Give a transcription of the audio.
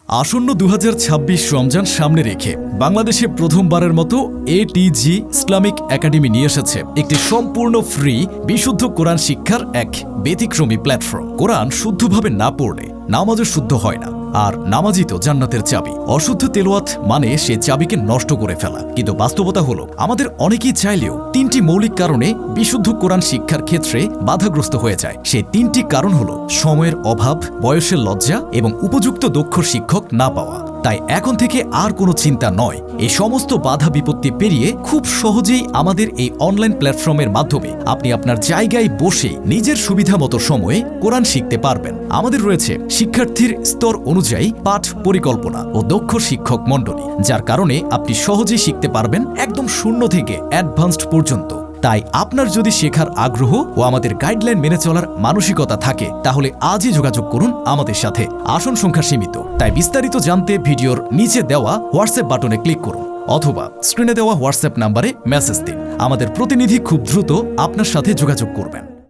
আসন্ন ২০২৬ রমজান সামনে রেখে বাংলাদেশে প্রথমবারের মতো এটিজি ইসলামিক একাডেমি নিয়ে এসেছে একটি সম্পূর্ণ ফ্রি বিশুদ্ধ কোরআন শিক্ষার এক ব্যতিক্রমী প্ল্যাটফর্ম। কোরআন শুদ্ধভাবে না পড়লে নামাজও শুদ্ধ হয় না, আর নামাজই তো জান্নাতের চাবি। অশুদ্ধ তেলাওয়াত মানে সে চাবিকে নষ্ট করে ফেলা। কিন্তু বাস্তবতা হলো আমাদের অনেকেই চাইলেও তিনটি মৌলিক কারণে বিশুদ্ধ কোরআন শিক্ষার ক্ষেত্রে বাধাগ্রস্ত হয়ে যায়। সেই তিনটি কারণ হলো সময়ের অভাব, বয়সের লজ্জা এবং উপযুক্ত দক্ষ শিক্ষক না পাওয়া। তাই এখন থেকে আর কোনো চিন্তা নয়, এই সমস্ত বাধা বিপত্তি পেরিয়ে খুব সহজেই আমাদের এই অনলাইন প্ল্যাটফর্মের মাধ্যমে আপনি আপনার জায়গায় বসে নিজের সুবিধা মতো সময়ে কোরআন শিখতে পারবেন। আমাদের রয়েছে শিক্ষার্থীর স্তর অনুযায়ী পাঠ পরিকল্পনা ও দক্ষ শিক্ষক মণ্ডলী, যার কারণে আপনি সহজেই শিখতে পারবেন একদম শূন্য থেকে অ্যাডভান্সড পর্যন্ত। তাই আপনার যদি শেখার আগ্রহ ও আমাদের গাইডলাইন মেনে চলার মানসিকতা থাকে, তাহলে আজই যোগাযোগ করুন আমাদের সাথে। আসন সংখ্যা সীমিত, তাই বিস্তারিত জানতে ভিডিওর নিচে দেওয়া হোয়াটসঅ্যাপ বাটনে ক্লিক করুন অথবা স্ক্রিনে দেওয়া হোয়াটসঅ্যাপ নাম্বারে মেসেজ দিন। আমাদের প্রতিনিধি খুব দ্রুত আপনার সাথে যোগাযোগ করবেন।